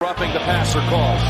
Roughing the passer calls.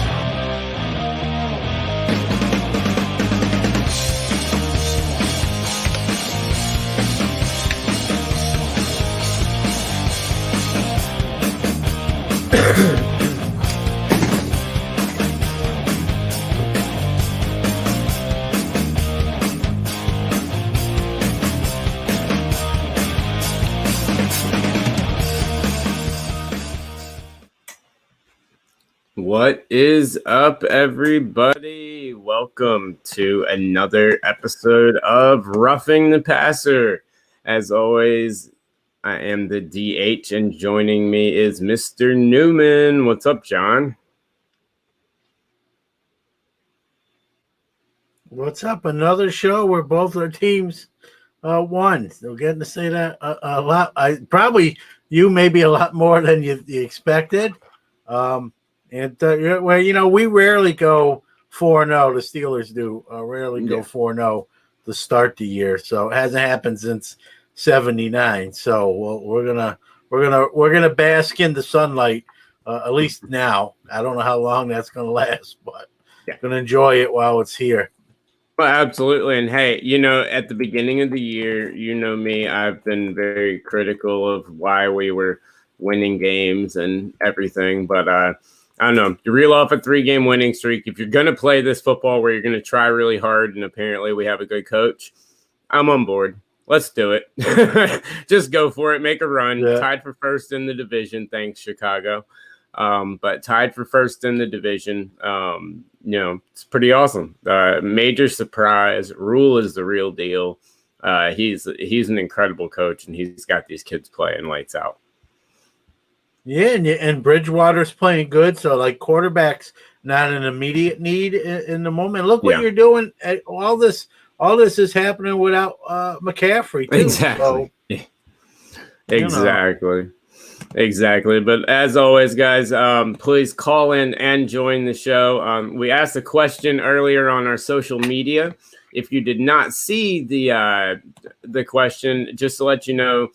What is up, everybody? Welcome to another episode of Roughing the Passer. As always, I am the DH, and joining me is Mr. Newman. What's up, John? What's up? Another show where both our teams won. So getting to say that a lot. Probably you maybe a lot more than you expected. Well, you know, we rarely go 4-0. The Steelers do rarely go 4-0 to start the year. So it hasn't happened since '79. So we're gonna bask in the sunlight at least now. I don't know how long that's gonna last, but gonna enjoy it while it's here. Well, absolutely. And hey, you know, at the beginning of the year, you know me, I've been very critical of why we were winning games and everything, but I don't know. You reel off a 3-game winning streak. If you're going to play this football where you're going to try really hard, and apparently we have a good coach, I'm on board. Let's do it. Just go for it. Make a run. Yeah. Tied for first in the division. Thanks, Chicago. But tied for first in the division. You know, it's pretty awesome. Major surprise. Rule is the real deal. He's an incredible coach, and he's got these kids playing lights out. Yeah, and Bridgewater's playing good, so like quarterback's not an immediate need in the moment. Look what you're doing. All this is happening without McCaffrey too. Exactly. So, Exactly. But as always, guys, please call in and join the show. We asked a question earlier on our social media. If you did not see the question, just to let you know,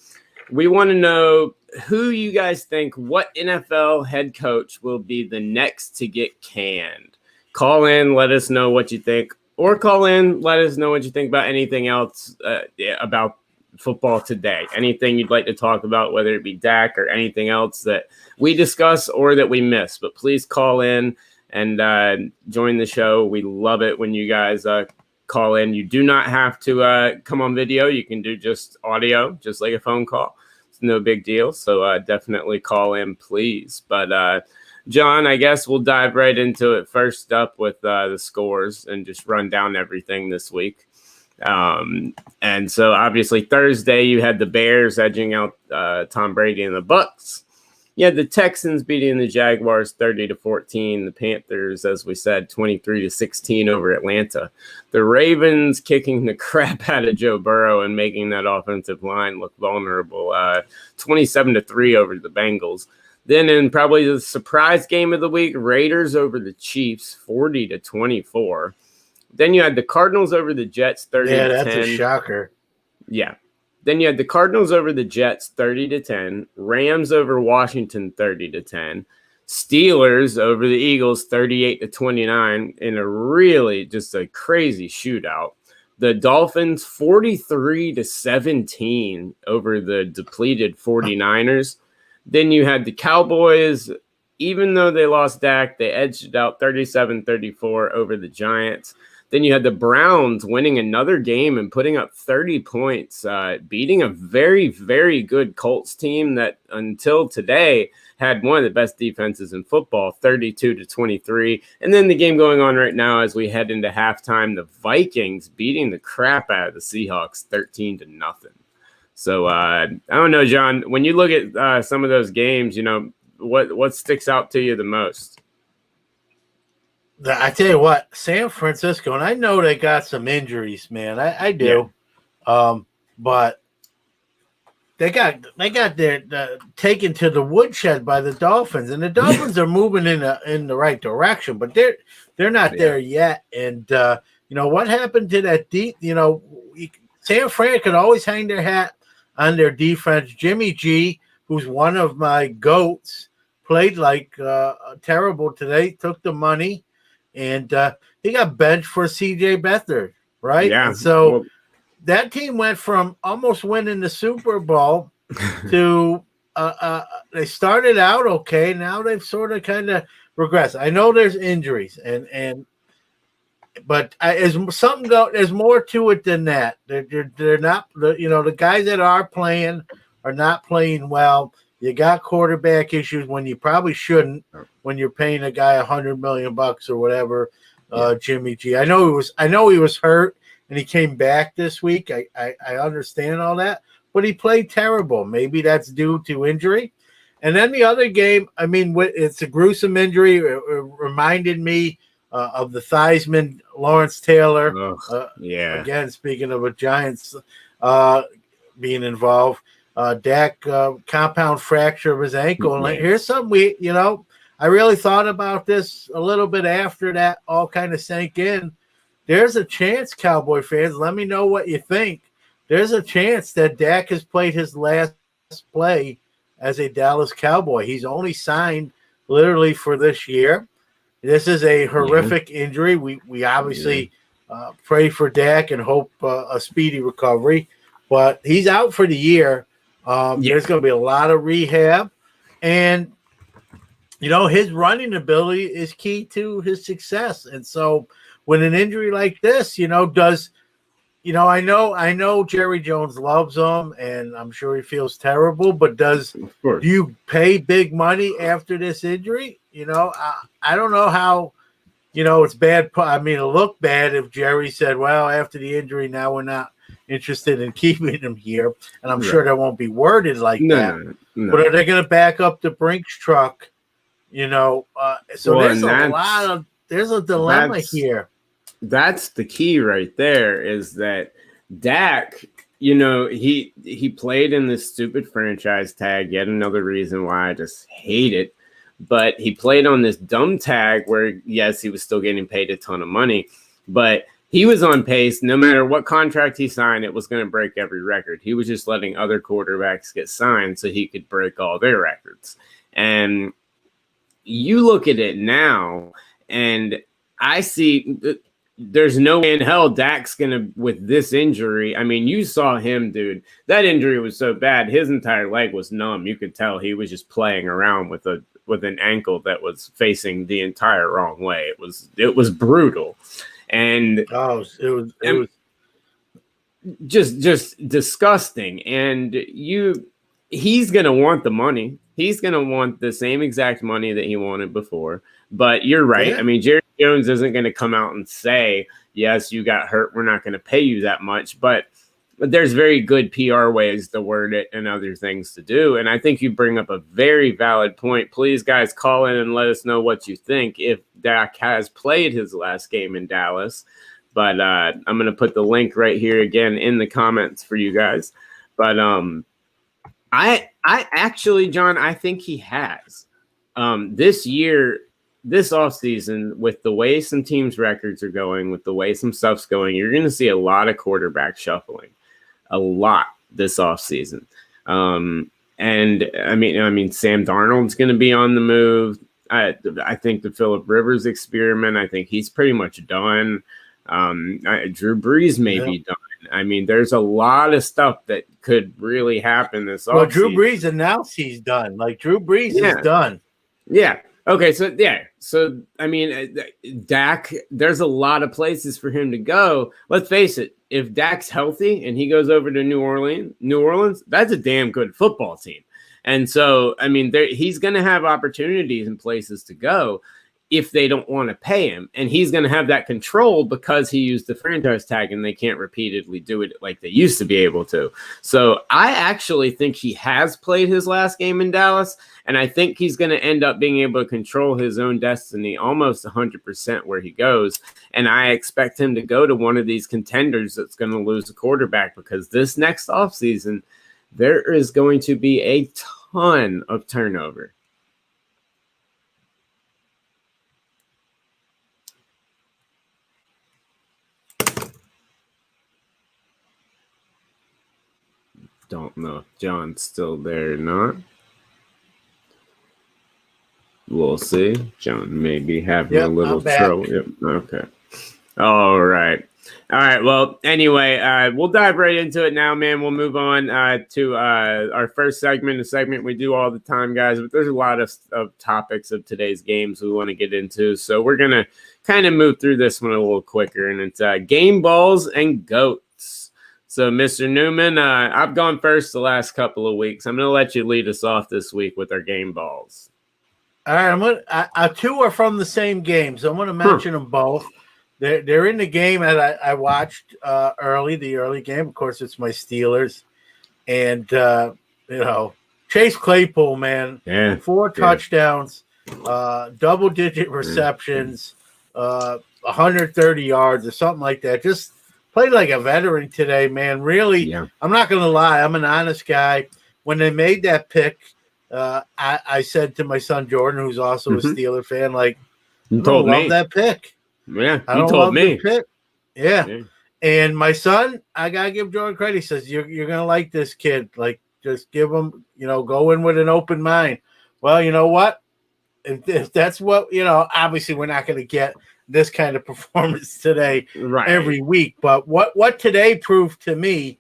we want to know who you guys think, what NFL head coach will be the next to get canned. Call in, let us know what you think, or call in, let us know what you think about anything else about football today. Anything you'd like to talk about, whether it be Dak or anything else that we discuss or that we miss. But please call in and join the show. We love it when you guys call in. You do not have to come on video. You can do just audio, just like a phone call. No big deal. So definitely call in, please. But John, I guess we'll dive right into it. First up with the scores and just run down everything this week. And so obviously Thursday you had the Bears edging out Tom Brady and the Bucks. You had the Texans beating the Jaguars 30-14. The Panthers, as we said, 23-16 over Atlanta. The Ravens kicking the crap out of Joe Burrow and making that offensive line look vulnerable. 27-3 over the Bengals. Then in probably the surprise game of the week, Raiders over the Chiefs 40-24. Then you had the Cardinals over the Jets 30-10. Yeah, that's a shocker. Yeah. Then you had the Cardinals over the Jets 30-10, Rams over Washington 30-10, Steelers over the Eagles 38-29 in a really just a crazy shootout. The Dolphins 43-17 over the depleted 49ers. Then you had the Cowboys, even though they lost Dak, they edged it out 37-34 over the Giants. Then you had the Browns winning another game and putting up 30 points, beating a very, very good Colts team that until today had one of the best defenses in football, 32-23. And then the game going on right now as we head into halftime, the Vikings beating the crap out of the Seahawks 13-0. So I don't know, John, when you look at some of those games, you know, what sticks out to you the most? I tell you what, San Francisco, and I know they got some injuries, man. I do. Yeah. But they got their taken to the woodshed by the Dolphins, and the Dolphins are moving in the right direction, but they're not there yet. And you know what happened to that deep? You know, San Fran could always hang their hat on their defense. Jimmy G, who's one of my GOATs, played like terrible today. Took the money, and he got benched for C.J. Beathard, right? Yeah. And so Well, that team went from almost winning the Super Bowl to they started out okay. Now they've sort of kind of regressed. I know there's injuries, but there's something there's more to it than that. They're not the guys that are playing are not playing well. You got quarterback issues when you probably shouldn't when you're paying a guy $100 million or whatever. Jimmy G. I know he was hurt and he came back this week. I understand all that, but he played terrible. Maybe that's due to injury. And then the other game, I mean, it's a gruesome injury. It reminded me of the Theismann, Lawrence Taylor. Again, speaking of a Giants being involved, Dak compound fracture of his ankle. And here's something I really thought about this a little bit after that all kind of sank in. There's a chance, Cowboy fans, let me know what you think. There's a chance that Dak has played his last play as a Dallas Cowboy. He's only signed literally for this year. This is a horrific injury. We obviously pray for Dak and hope a speedy recovery, but he's out for the year. There's going to be a lot of rehab, and his running ability is key to his success. And so, when an injury like this, I know Jerry Jones loves him, and I'm sure he feels terrible. But do you pay big money after this injury? I don't know how. It's bad. I mean, it'll look bad if Jerry said, "Well, after the injury, now we're not interested in keeping him here." And I'm sure that won't be worded like that. No. But are they going to back up the Brinks truck? So there's a dilemma here. That's the key right there, is that Dak, he played in this stupid franchise tag. Yet another reason why I just hate it. But he played on this dumb tag where, yes, he was still getting paid a ton of money, but he was on pace. No matter what contract he signed, it was going to break every record. He was just letting other quarterbacks get signed so he could break all their records. And you look at it now, and I see there's no way in hell Dak's going to, with this injury. I mean, you saw him, dude. That injury was so bad. His entire leg was numb. You could tell he was just playing around with an ankle that was facing the entire wrong way. It was brutal. And it was just disgusting. And he's going to want the money. He's going to want the same exact money that he wanted before. But you're right. I mean, Jerry Jones isn't going to come out and say, yes, you got hurt, we're not going to pay you that much. But there's very good PR ways to word it and other things to do. And I think you bring up a very valid point. Please, guys, call in and let us know what you think if Dak has played his last game in Dallas. But I'm going to put the link right here again in the comments for you guys. But I actually, John, I think he has. This year, this offseason, with the way some teams' records are going, with the way some stuff's going, you're going to see a lot of quarterback shuffling. A lot this offseason. And I mean, Sam Darnold's going to be on the move. I think the Phillip Rivers experiment, I think he's pretty much done. Drew Brees may be done. I mean, there's a lot of stuff that could really happen this offseason. Well, Drew Brees announced he's done. Like, Drew Brees is done. Yeah. Okay. So, I mean, Dak, there's a lot of places for him to go. Let's face it. If Dak's healthy and he goes over to New Orleans, that's a damn good football team. And so, I mean, he's going to have opportunities and places to go if they don't want to pay him. And he's going to have that control because he used the franchise tag and they can't repeatedly do it like they used to be able to. So I actually think he has played his last game in Dallas. And I think he's going to end up being able to control his own destiny almost 100% where he goes. And I expect him to go to one of these contenders that's going to lose a quarterback, because this next offseason, there is going to be a ton of turnover. Don't know if John's still there or not. We'll see. John may be having a Yep, little I'm back. trouble. Yep. Okay. All right. All right. Well, anyway, we'll dive right into it now, man. We'll move on to our first segment, a segment we do all the time, guys. But there's a lot of topics of today's games we want to get into. So we're going to kind of move through this one a little quicker. And it's game balls and goats. So, Mr. Newman, I've gone first the last couple of weeks. I'm going to let you lead us off this week with our game balls. All right, two are from the same game, so I'm going to mention them both. They're in the game that I watched the early game. Of course, it's my Steelers, and Chase Claypool, man, 4 touchdowns, double-digit receptions, 130 yards or something like that. Just played like a veteran today, man. Really, I'm not going to lie. I'm an honest guy. When they made that pick, I said to my son Jordan, who's also a Steeler fan, like, I don't love that pick. Yeah, I don't love the pick. Yeah. And my son, I gotta give Jordan credit. He says, You're gonna like this kid. Like, just give him, go in with an open mind. Well, you know what? If that's what, obviously we're not gonna get this kind of performance today every week. But what today proved to me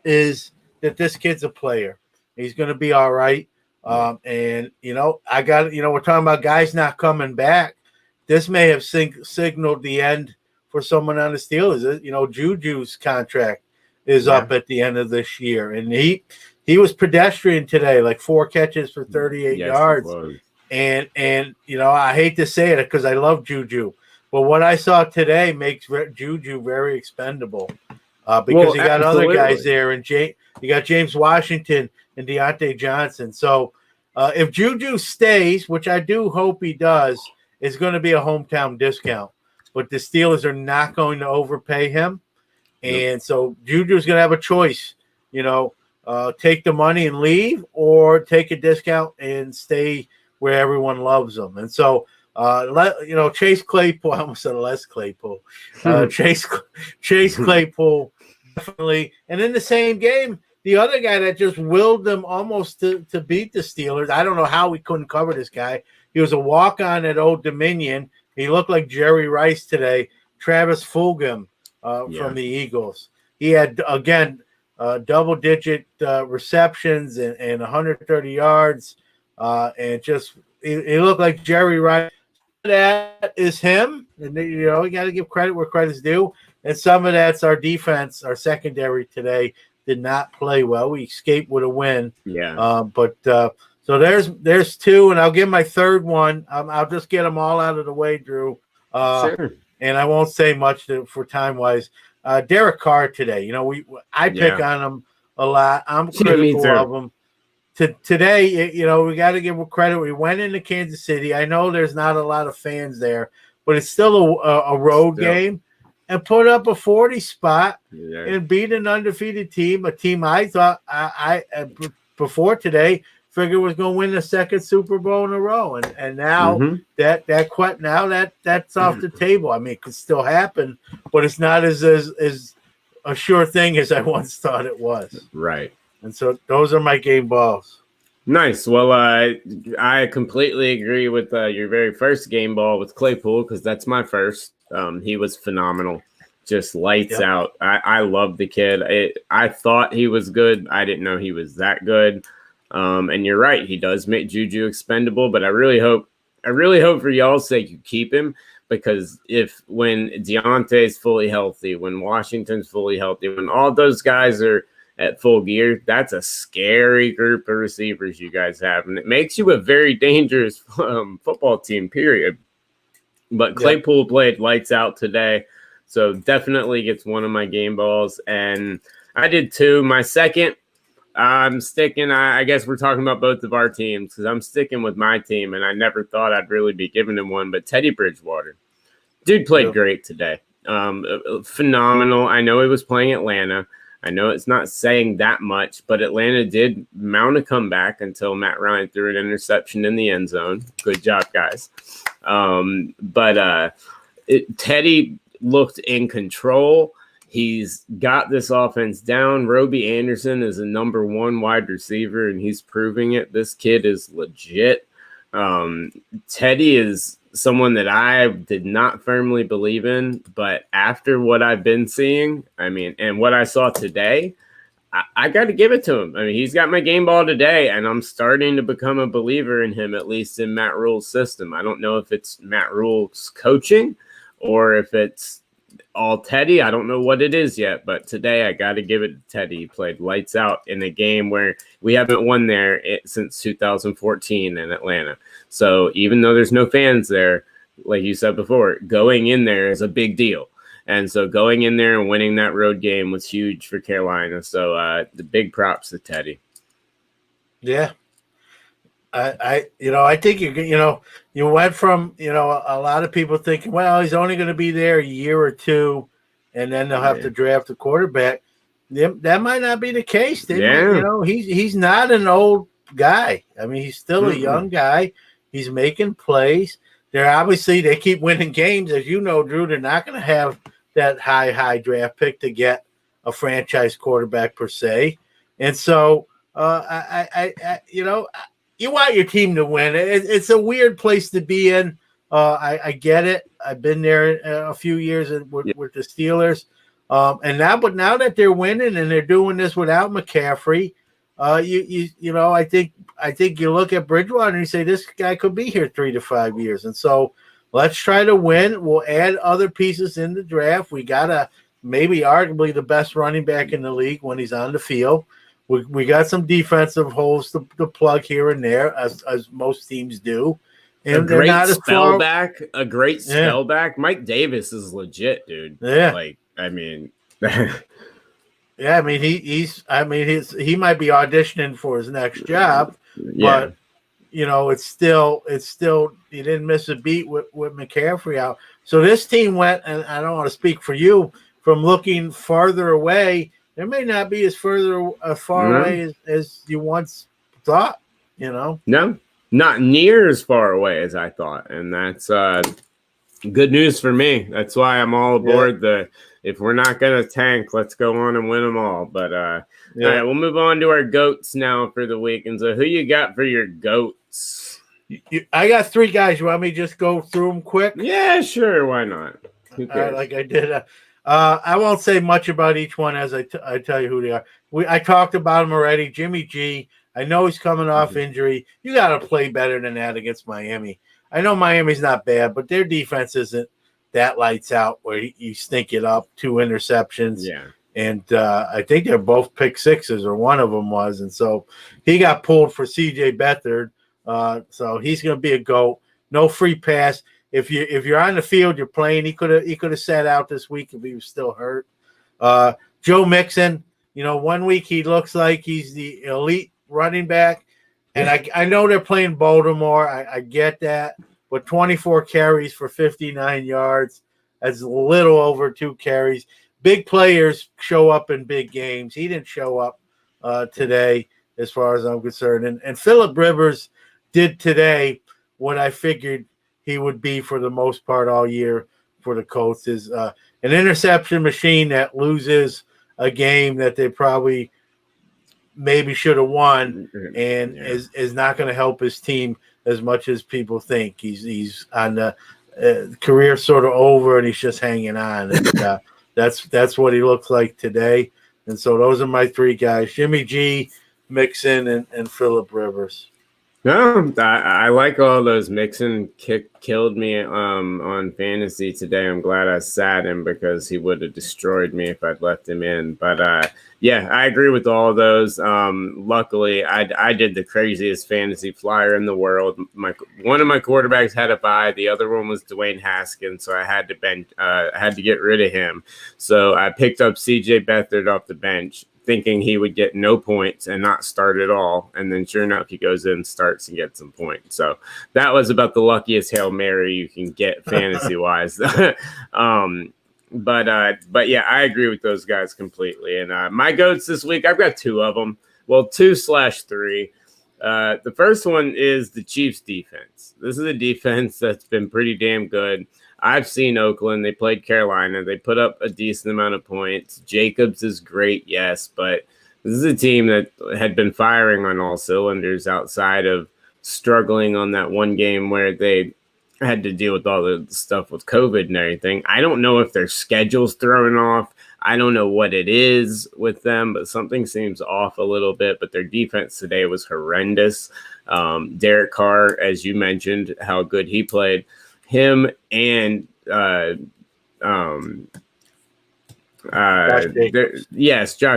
is that this kid's a player. He's gonna be all right. And I got, we're talking about guys not coming back. This may have signaled the end for someone on the Steelers. Juju's contract is up at the end of this year, and he was pedestrian today, like 4 catches for 38 yards. And I hate to say it because I love Juju, but what I saw today makes Juju very expendable because you got other guys there, and you got James Washington and Deontay Johnson. So if Juju stays, which I do hope he does, it's going to be a hometown discount. But the Steelers are not going to overpay him. And so Juju's going to have a choice, take the money and leave, or take a discount and stay where everyone loves him. And so, Chase Claypool, I almost said Les Claypool. Chase Claypool, definitely. And in the same game, the other guy that just willed them almost to beat the Steelers, I don't know how we couldn't cover this guy. He was a walk-on at Old Dominion. He looked like Jerry Rice today. Travis Fulgam from the Eagles. He had, again, double-digit receptions and 130 yards. And just he looked like Jerry Rice. That is him. And, you got to give credit where credit's due. And some of that's our defense, our secondary today did not play well. We escaped with a win. So there's 2, and I'll give my third one. I'll just get them all out of the way, Drew. Sure. And I won't say much for time-wise. Derek Carr today. I pick on him a lot. I'm critical of him. Today, we got to give him credit. We went into Kansas City. I know there's not a lot of fans there, but it's still a road game. And put up a 40 spot and beat an undefeated team, a team I thought I before today figured was going to win the second Super Bowl in a row, and now that's off the table. I mean, it could still happen, but it's not as a sure thing as I once thought it was. Right. And so those are my game balls. Nice. Well, I completely agree with your very first game ball with Claypool, because that's my first. He was phenomenal, just lights out. I love the kid. I thought he was good. I didn't know he was that good. And you're right, he does make Juju expendable. But I really hope for y'all's sake you keep him, because when Deontay's fully healthy, when Washington's fully healthy, when all those guys are at full gear, that's a scary group of receivers you guys have, and it makes you a very dangerous football team, period. But Claypool played lights out today, so definitely gets one of my game balls. And I did 2. My second, I'm sticking. I guess we're talking about both of our teams, because I'm sticking with my team, and I never thought I'd really be giving him one. But Teddy Bridgewater, dude, played great today. Phenomenal. I know he was playing Atlanta. I know it's not saying that much, but Atlanta did mount a comeback until Matt Ryan threw an interception in the end zone. Good job, guys. Teddy looked in control. He's got this offense down. Roby Anderson is a number 1 wide receiver, and he's proving it. This kid is legit. Teddy is someone that I did not firmly believe in, but after what I've been seeing, I mean, and what I saw today, I got to give it to him. I mean, he's got my game ball today, and I'm starting to become a believer in him, at least in Matt Rule's system. I don't know if it's Matt Rule's coaching or if it's all Teddy. I don't know what it is yet, but today I got to give it to Teddy. He played lights out in a game where we haven't won there since 2014 in Atlanta. So even though there's no fans there, like you said before, going in there is a big deal. And so going in there and winning that road game was huge for Carolina. So the big props to Teddy. Yeah. I think you went from, a lot of people thinking, well, he's only going to be there a year or two, and then they'll have to draft a quarterback. That might not be the case. He's not an old guy. I mean, he's still a young guy. He's making plays. They keep winning games, as you know, Drew. They're not going to have that high draft pick to get a franchise quarterback per se. And so, you want your team to win. It's a weird place to be in. I get it. I've been there a few years with the Steelers. But now that they're winning and they're doing this without McCaffrey, I think you look at Bridgewater and you say this guy could be here 3 to 5 years. And so let's try to win. We'll add other pieces in the draft. We got maybe arguably the best running back in the league when he's on the field. We got some defensive holes to plug here and there, as most teams do. And a great spell back. Mike Davis is legit, dude. Yeah. I mean, yeah. I mean, he might be auditioning for his next job, but it's still he didn't miss a beat with McCaffrey out. So this team went, and I don't want to speak for you, from looking farther away. There may not be as far away as you once thought, No, not near as far away as I thought. And that's good news for me. That's why I'm all aboard if we're not going to tank, let's go on and win them all. But all right, we'll move on to our GOATs now for the week. And so who you got for your GOATs? I got 3 guys. You want me to just go through them quick? Yeah, sure. Why not? Like I did. I won't say much about each one as I tell you who they are. I talked about him already. Jimmy G. I know he's coming off injury. You got to play better than that against Miami. I know Miami's not bad, but their defense isn't that lights out where you stink it up. 2 interceptions. Yeah. And I think they're both pick sixes, or one of them was. And so he got pulled for C.J. Beathard. So he's going to be a GOAT. No free pass. If you're on the field, you're playing. He could have sat out this week if he was still hurt. Joe Mixon, 1 week he looks like he's the elite running back, and I know they're playing Baltimore. I get that, but 24 carries for 59 yards. That's a little over 2 carries. Big players show up in big games. He didn't show up today, as far as I'm concerned. And Phillip Rivers did today what I figured he would be for the most part all year for the Colts, is an interception machine that loses a game that they probably maybe should have won, and is not going to help his team as much as people think. He's on the career sort of over, and he's just hanging on. And that's what he looks like today. And so those are my 3 guys: Jimmy G, Mixon, and Phillip Rivers. No, I like all those. Mixon killed me on fantasy today. I'm glad I sat him because he would have destroyed me if I'd left him in. But I agree with all of those. Luckily, I did the craziest fantasy flyer in the world. One of my quarterbacks had a bye. The other one was Dwayne Haskins, so I had to get rid of him. So I picked up C.J. Beathard off the bench, thinking he would get no points and not start at all. And then sure enough, he goes in, starts, and gets some points. So that was about the luckiest Hail Mary you can get fantasy wise. But yeah, I agree with those guys completely. And my GOATs this week, I've got 2 of them. Well, 2/3. The first one is the Chiefs defense. This is a defense that's been pretty damn good. I've seen Oakland. They played Carolina. They put up a decent amount of points. Jacobs is great, yes, but this is a team that had been firing on all cylinders outside of struggling on that one game where they had to deal with all the stuff with COVID and everything. I don't know if their schedule's thrown off. I don't know what it is with them, but something seems off a little bit. But their defense today was horrendous. Derek Carr, as you mentioned, how good he played. Him and Josh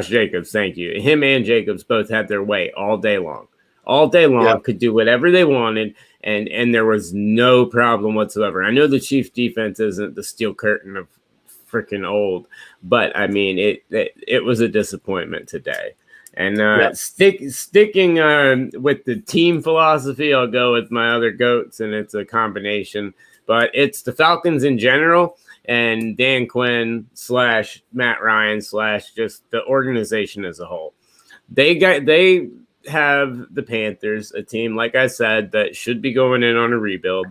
Jacobs. Thank you. Him and Jacobs both had their way all day long. All day long, yep. Could do whatever they wanted, and there was no problem whatsoever. I know the Chiefs defense isn't the steel curtain of freaking old, but I mean it was a disappointment today. And sticking with the team philosophy, I'll go with my other goats, and it's a combination, but it's the Falcons in general and Dan Quinn / Matt Ryan / just the organization as a whole. They have the Panthers, a team, like I said, that should be going in on a rebuild.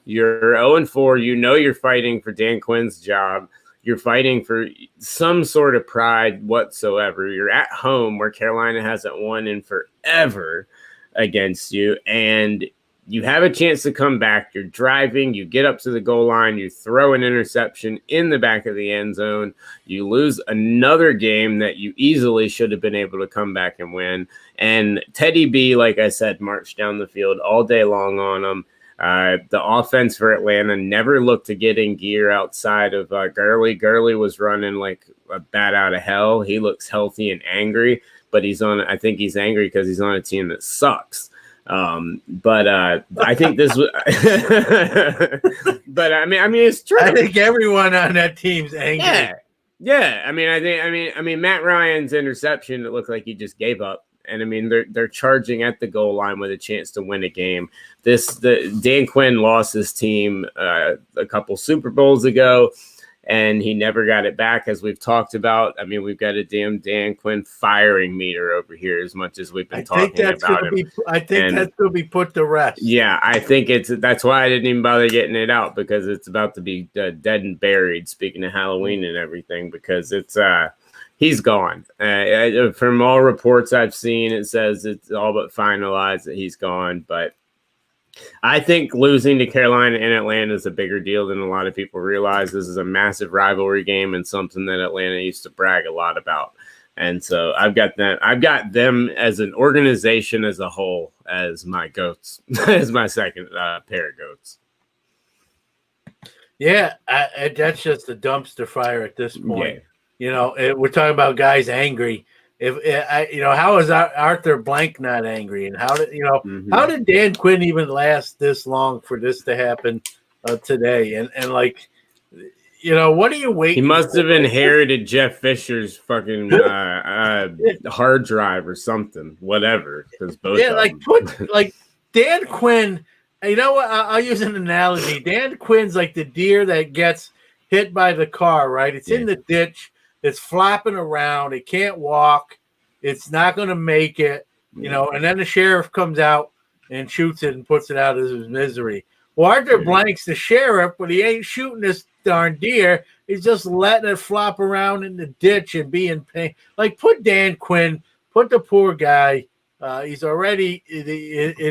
You're 0-4. You know you're fighting for Dan Quinn's job. You're fighting for some sort of pride whatsoever. You're at home where Carolina hasn't won in forever against you, and you have a chance to come back. You're driving. You get up to the goal line. You throw an interception in the back of the end zone. You lose another game that you easily should have been able to come back and win. And Teddy B, like I said, marched down the field all day long on them. The offense for Atlanta never looked to get in gear outside of Gurley. Gurley was running like a bat out of hell. He looks healthy and angry, but I think he's angry because he's on a team that sucks. But I think this was, but I mean, it's true. I think everyone on that team's angry. Yeah. I mean, Matt Ryan's interception, it looked like he just gave up. And I mean, they're charging at the goal line with a chance to win a game. Dan Quinn lost his team a couple Super Bowls ago, and he never got it back, as we've talked about. I mean, we've got a damn Dan Quinn firing meter over here as much as we've been talking about him. I think that's going to be put to rest. Yeah, I think that's why I didn't even bother getting it out, because it's about to be dead and buried, speaking of Halloween and everything, because it's he's gone. From all reports I've seen, it says it's all but finalized that he's gone. But I think losing to Carolina and Atlanta is a bigger deal than a lot of people realize. This is a massive rivalry game and something that Atlanta used to brag a lot about. And so I've got them as an organization as a whole as my goats, as my second pair of goats. Yeah, that's just a dumpster fire at this point. Yeah. You know, we're talking about guys angry. How is Arthur Blank not angry? And how did Dan Quinn even last this long for this to happen today? And what are you waiting? He must have inherited Jeff Fisher's fucking hard drive or something, whatever. Because both Dan Quinn. You know what? I'll use an analogy. Dan Quinn's like the deer that gets hit by the car. Right? It's in the ditch. It's flopping around. It can't walk. It's not going to make it, and then the sheriff comes out and shoots it and puts it out of his misery. Well, Arthur Blank's the sheriff, but he ain't shooting this darn deer. He's just letting it flop around in the ditch and be in pain. Like, put Dan Quinn, put the poor guy. He's already in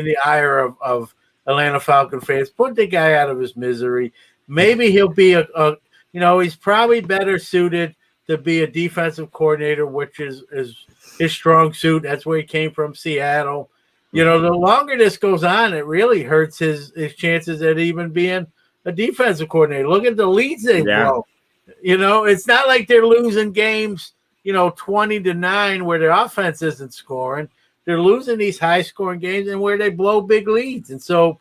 the ire of Atlanta Falcon fans. Put the guy out of his misery. Maybe he'll be he's probably better suited to be a defensive coordinator, which is his strong suit. That's where he came from, Seattle. The longer this goes on, it really hurts his chances at even being a defensive coordinator. Look at the leads they blow. It's not like they're losing games, 20-9 where their offense isn't scoring. They're losing these high-scoring games and where they blow big leads. And so,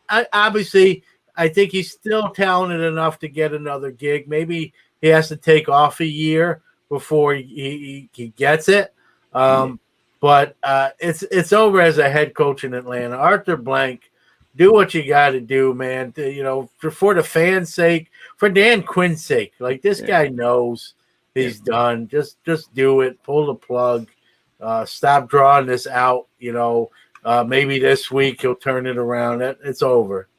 obviously, I think he's still talented enough to get another gig. Maybe he has to take off a year before he gets it. But it's over as a head coach in Atlanta. Arthur Blank, do what you got to do, man. For the fans' sake, for Dan Quinn's sake. Like, this guy knows he's done. Just do it. Pull the plug. Stop drawing this out. Maybe this week he'll turn it around. It's over.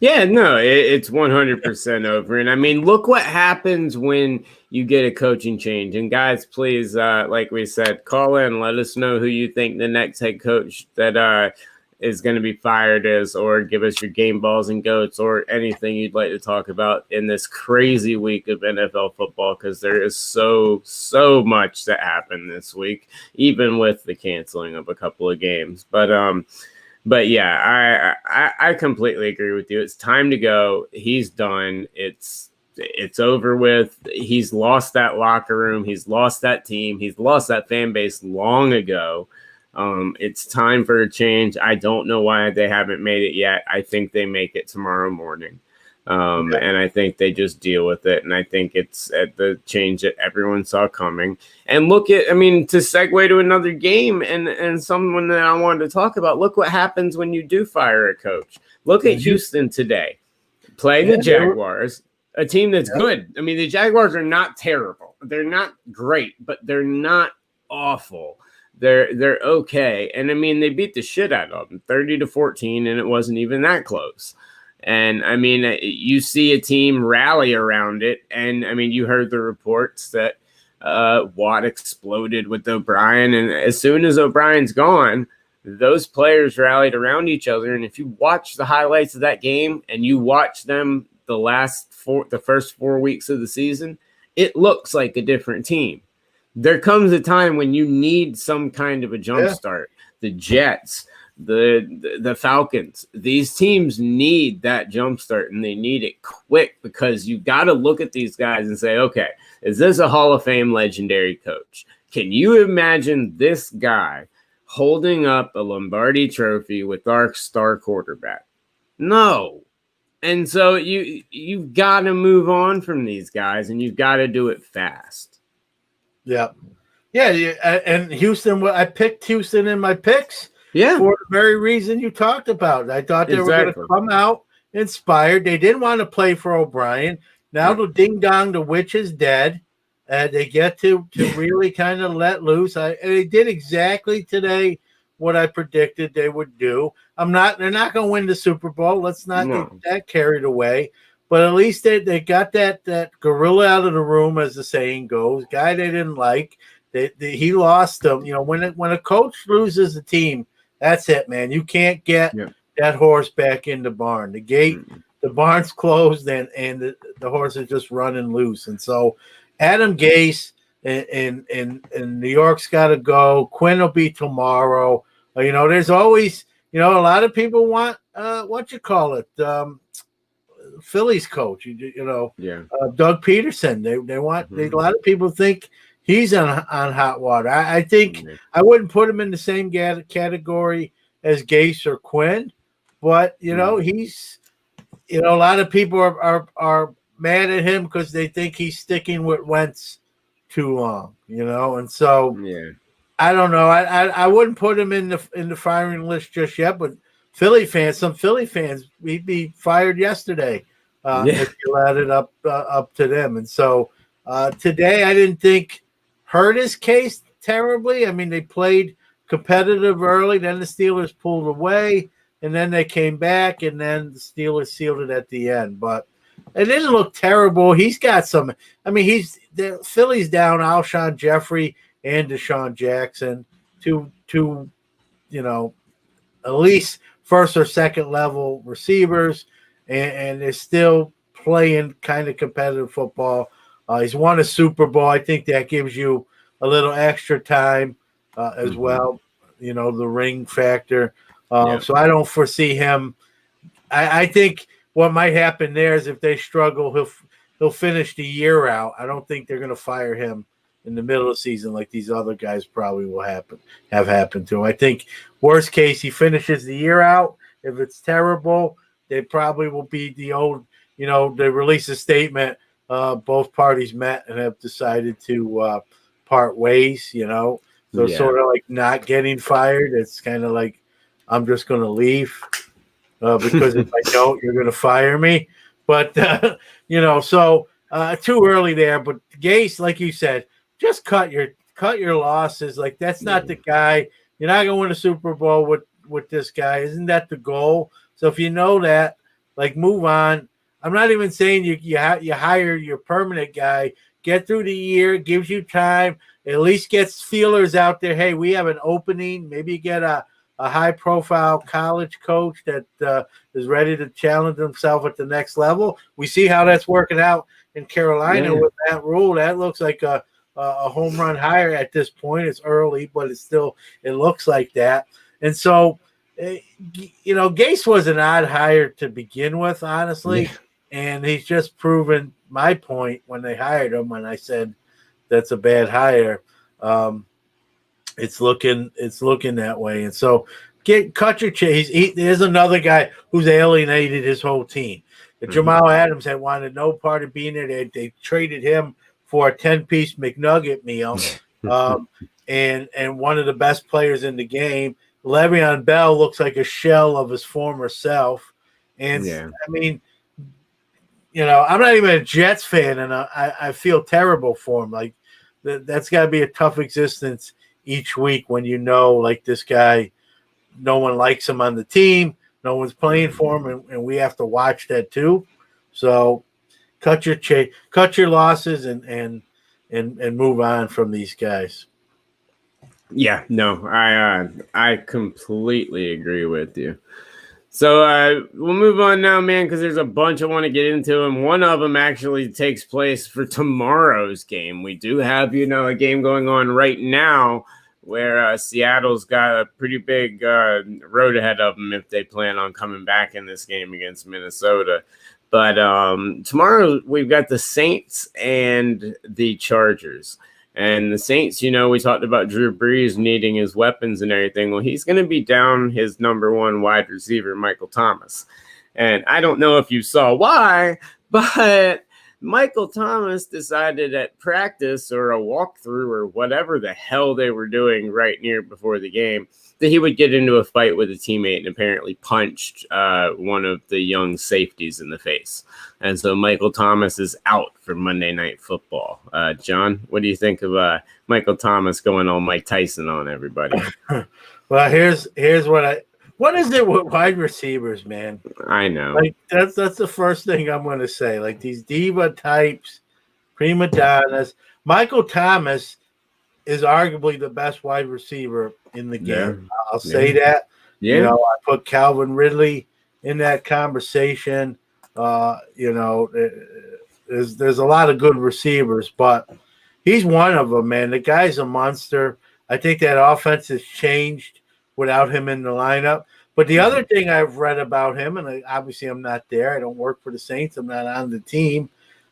Yeah, no, it's 100% over. And I mean, look what happens when you get a coaching change. And guys, please, like we said, call in, let us know who you think the next head coach that is going to be fired is, or give us your game balls and goats, or anything you'd like to talk about in this crazy week of NFL football, because there is so much that happened this week, even with the canceling of a couple of games. But yeah, I completely agree with you. It's time to go. He's done. It's over with. He's lost that locker room. He's lost that team. He's lost that fan base long ago. It's time for a change. I don't know why they haven't made it yet. I think they make it tomorrow morning. And I think they just deal with it. And I think it's at the change that everyone saw coming. And look at, I mean, to segue to another game and someone that I wanted to talk about, look what happens when you do fire a coach. Look at Houston today, playing the Jaguars, a team that's good. I mean, the Jaguars are not terrible. They're not great, but they're not awful. They're okay. And I mean, they beat the shit out of them 30-14, and it wasn't even that close. And I mean, you see a team rally around it. And I mean, you heard the reports that Watt exploded with O'Brien. And as soon as O'Brien's gone, those players rallied around each other. And if you watch the highlights of that game and you watch them the first 4 weeks of the season, it looks like a different team. There comes a time when you need some kind of a jump start. The Jets, the Falcons, these teams need that jump start, and they need it quick, because you got to look at these guys and say, okay, is this a Hall of Fame legendary coach? Can you imagine this guy holding up a Lombardi trophy with our star quarterback? No. And so you've got to move on from these guys, and you've got to do it fast. Yeah. And Houston, I picked Houston in my picks. Yeah, for the very reason you talked about. I thought they were going to come out inspired. They didn't want to play for O'Brien. Now the ding dong, the witch is dead. They get to really kind of let loose. They did exactly today what I predicted they would do. They're not going to win the Super Bowl. Let's not get that carried away. But at least they got that gorilla out of the room, as the saying goes. Guy they didn't like. He lost them. You know, when a coach loses a team, that's it, man. You can't get that horse back in the barn. The barn's closed, and the horse is just running loose. And so Adam Gase and New York's got to go. Quinn will be tomorrow. You know, there's always, a lot of people want, Phillies coach, Doug Peterson. They want, a lot of people think he's on hot water. I think I wouldn't put him in the same category as Gase or Quinn, but he's, a lot of people are mad at him because they think he's sticking with Wentz too long, and so I don't know. I wouldn't put him in the firing list just yet, but some Philly fans, he'd be fired yesterday if you add it up to them, and so today I didn't think hurt his case terribly. I mean, they played competitive early, then the Steelers pulled away, and then they came back, and then the Steelers sealed it at the end. But it didn't look terrible. He's got some. I mean, the Phillies down Alshon Jeffrey and Deshaun Jackson, two at least first or second level receivers, and they're still playing kind of competitive football. He's won a Super Bowl. I think that gives you a little extra time as well, the ring factor. So I don't foresee him. I think what might happen there is if they struggle, he'll finish the year out. I don't think they're going to fire him in the middle of the season like these other guys probably will have happened to him. I think worst case, he finishes the year out. If it's terrible, they probably will be the old, they release a statement. Both parties met and have decided to part ways, so sort of like not getting fired. It's kind of like, I'm just going to leave because if I don't, you're going to fire me. But, so too early there. But Gase, like you said, just cut your losses. Like, that's not the guy. You're not going to win a Super Bowl with this guy. Isn't that the goal? So if you know that, Like, move on. I'm not even saying you hire your permanent guy. Get through the year, gives you time, at least gets feelers out there. Hey, we have an opening. Maybe get a high-profile college coach that is ready to challenge himself at the next level. We see how that's working out in Carolina with that rule. That looks like a home run hire at this point. It's early, but it looks like that. And so, Gase was an odd hire to begin with, honestly. Yeah. And he's just proven my point when they hired him when I said that's a bad hire. It's looking that way. And so cut your chase. There's another guy who's alienated his whole team. Jamal Adams had wanted no part of being there. They traded him for a 10-piece McNugget meal. And one of the best players in the game. Le'Veon Bell looks like a shell of his former self. And I mean, I'm not even a Jets fan, and I feel terrible for him. Like, that's got to be a tough existence each week when like, this guy, no one likes him on the team, no one's playing for him, and we have to watch that too. So cut your losses and move on from these guys. Yeah, no, I completely agree with you. So we'll move on now, man, because there's a bunch I want to get into, and one of them actually takes place for tomorrow's game. We do have, a game going on right now where Seattle's got a pretty big road ahead of them if they plan on coming back in this game against Minnesota. But tomorrow we've got the Saints and the Chargers. And the Saints, we talked about Drew Brees needing his weapons and everything. Well, he's going to be down his number one wide receiver, Michael Thomas. And I don't know if you saw why, but Michael Thomas decided at practice or a walkthrough or whatever the hell they were doing right near before the game that he would get into a fight with a teammate and apparently punched one of the young safeties in the face. And so Michael Thomas is out for Monday Night Football. John, what do you think of Michael Thomas going all Mike Tyson on everybody? Well, here's what is it with wide receivers, man? I know. Like, that's the first thing I'm going to say. Like, these diva types, prima donnas. Michael Thomas is arguably the best wide receiver in the game. Yeah. I'll say that. Yeah. I put Calvin Ridley in that conversation. There's a lot of good receivers, but he's one of them, man. The guy's a monster. I think that offense has changed without him in the lineup. But the other thing I've read about him, and obviously I'm not there. I don't work for the Saints. I'm not on the team.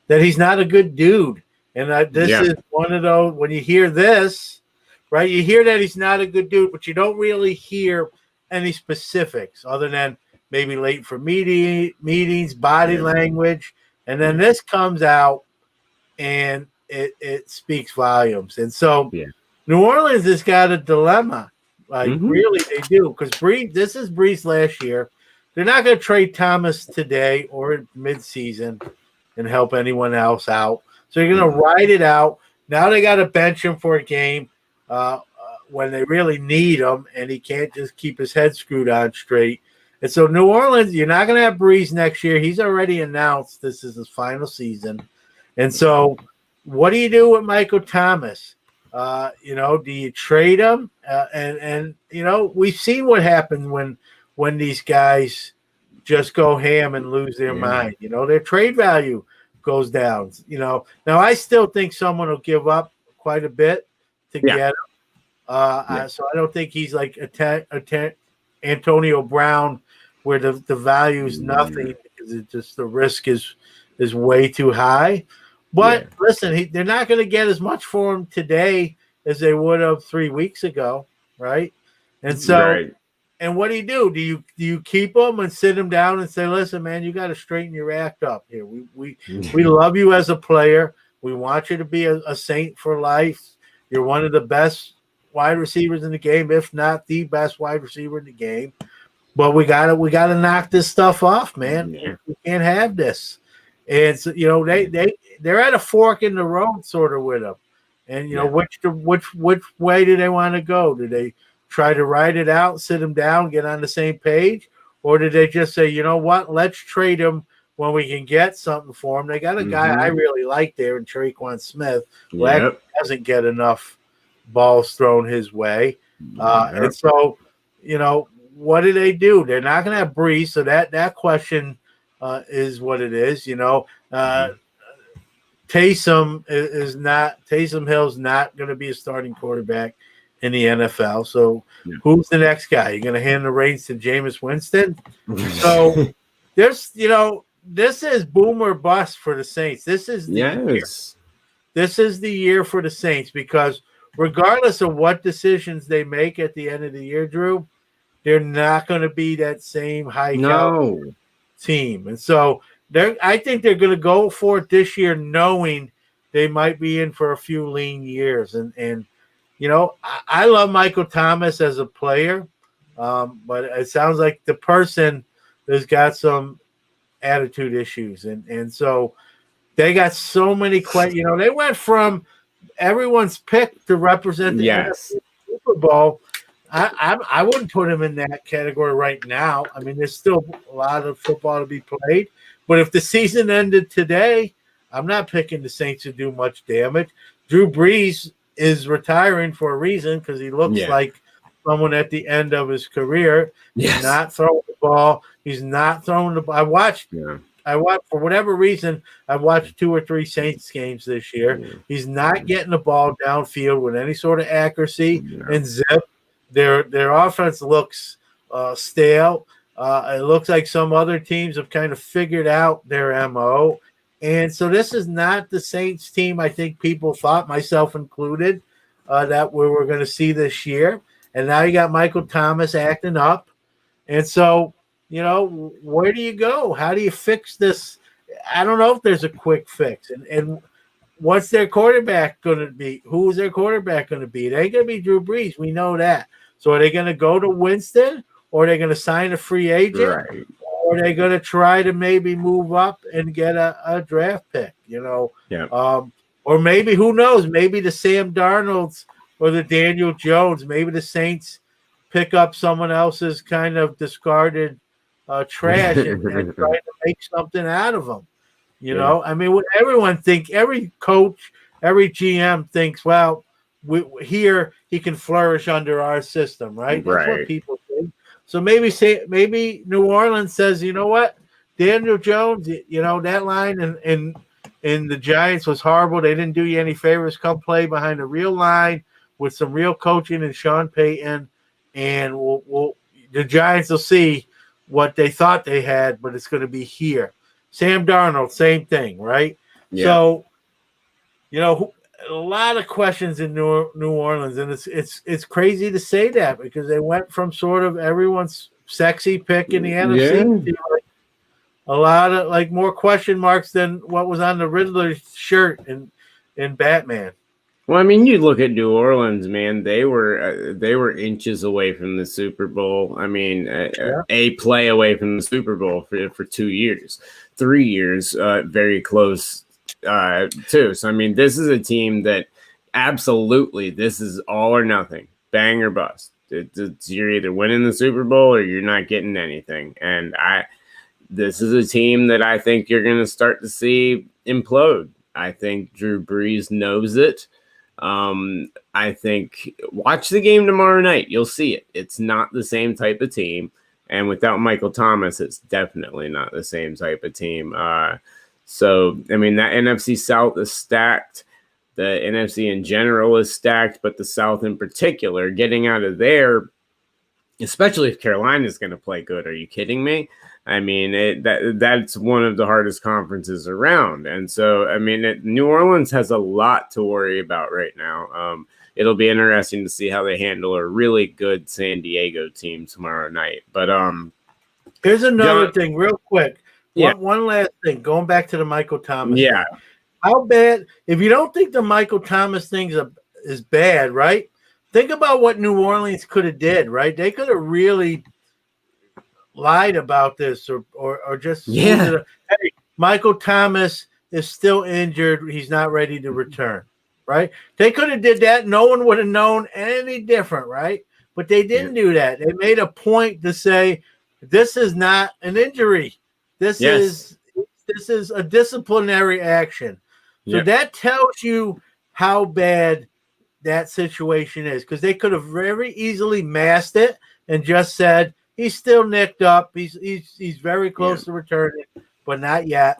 That he's not a good dude. And this is one of those, when you hear this, right, you hear that he's not a good dude, but you don't really hear any specifics other than maybe late for meetings, body language. And then this comes out, and it speaks volumes. And so New Orleans has got a dilemma. Like, really, they do. Because this is Brees last year. They're not going to trade Thomas today or midseason and help anyone else out. So you're going to ride it out. Now they got to bench him for a game when they really need him, and he can't just keep his head screwed on straight. And so New Orleans, you're not going to have Brees next year. He's already announced this is his final season. And so what do you do with Michael Thomas? Do you trade him? And we've seen what happens when these guys just go ham and lose their mind. Their trade value goes down. Now I still think someone will give up quite a bit to get him. So I don't think he's like Antonio Brown, where the value is nothing because it just the risk is way too high. But listen, they're not going to get as much for him today as they would have 3 weeks ago, right? And so, and what do? Do you keep him and sit him down and say, "Listen, man, you got to straighten your act up here. We love you as a player. We want you to be a Saint for life. You're one of the best wide receivers in the game, if not the best wide receiver in the game. But we gotta knock this stuff off, man. Yeah. We can't have this." And so, they're at a fork in the road sort of with him. And which way do they want to go? Do they try to ride it out, sit him down, get on the same page, or did they just say, you know what, let's trade him when we can get something for him? They got a guy I really like there in Traquan Smith, who doesn't get enough balls thrown his way. And so, what do they do? They're not going to have Brees, so that question is what it is. Taysom Hill's not going to be a starting quarterback in the NFL. So who's the next guy? You're going to hand the reins to Jameis Winston? So this is boom or bust for the Saints. This is the year. This is the year for the Saints, because regardless of what decisions they make at the end of the year, Drew, they're not going to be that same high caliber team. And so I think they're going to go for it this year, knowing they might be in for a few lean years. And I love Michael Thomas as a player, but it sounds like the person has got some attitude issues. And so they got so many questions. They went from everyone's pick to represent the NFC Super Bowl. I wouldn't put him in that category right now. I mean, there's still a lot of football to be played. But if the season ended today, I'm not picking the Saints to do much damage. Drew Brees is retiring for a reason, because he looks like someone at the end of his career. He's not throwing the ball. He's not throwing the ball. I watched, for whatever reason, I've watched 2 or 3 Saints games this year. He's not getting the ball downfield with any sort of accuracy and zip. Their offense looks stale. It looks like some other teams have kind of figured out their MO. And so this is not the Saints team I think people thought, myself included, that we were going to see this year. And now you got Michael Thomas acting up. And so, where do you go? How do you fix this? I don't know if there's a quick fix. And what's their quarterback going to be? Who is their quarterback going to be? It ain't going to be Drew Brees. We know that. So are they going to go to Winston, or are they going to sign a free agent? Right. Or are they going to try to maybe move up and get a draft pick, or maybe, who knows, maybe the Sam Darnolds or the Daniel Jones, maybe the Saints pick up someone else's kind of discarded trash and try to make something out of them. I mean, what everyone think, every coach, every GM thinks, well, here he can flourish under our system, right? That's what people think. So maybe New Orleans says, you know what, Daniel Jones, that line in the Giants was horrible. They didn't do you any favors. Come play behind a real line with some real coaching and Sean Payton, and the Giants will see what they thought they had, but it's going to be here. Sam Darnold, same thing, right? Yeah. So, a lot of questions in New Orleans, and it's crazy to say that, because they went from sort of everyone's sexy pick in the NFC to a lot of more question marks than what was on the Riddler shirt in Batman. Well, I mean, you look at New Orleans, man. They were inches away from the Super Bowl. I mean, a play away from the Super Bowl for 2 years, 3 years, very close. Too. So, I mean, this is a team that absolutely, this is all or nothing, bang or bust. You're either winning the Super Bowl or you're not getting anything. And this is a team that I think you're going to start to see implode. I think Drew Brees knows it. I think watch the game tomorrow night. You'll see it. It's not the same type of team. And without Michael Thomas, it's definitely not the same type of team. So, I mean, that NFC South is stacked. The NFC in general is stacked, but the South in particular, getting out of there, especially if Carolina is going to play good. Are you kidding me? I mean, that's one of the hardest conferences around. And so, I mean, New Orleans has a lot to worry about right now. It'll be interesting to see how they handle a really good San Diego team tomorrow night. But here's another thing real quick. Yeah. One last thing, going back to the Michael Thomas thing. How bad, if you don't think the Michael Thomas thing is bad, right? Think about what New Orleans could have did, right? They could have really lied about this or just hey, Michael Thomas is still injured. He's not ready to return, right? They could have did that. No one would have known any different, right? But they didn't do that. They made a point to say, This is not an injury. This is a disciplinary action. So that tells you how bad that situation is, because they could have very easily masked it and just said he's still nicked up. He's very close to returning, but not yet,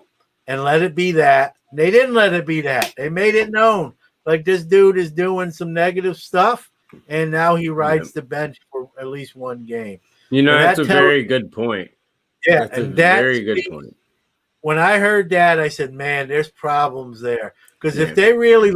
and let it be that. They didn't let it be that. They made it known like this dude is doing some negative stuff, and now he rides the bench for at least one game. You know, that's a very good point. Yeah, that's a very good point. When I heard that, I said, man, there's problems there. Because if they really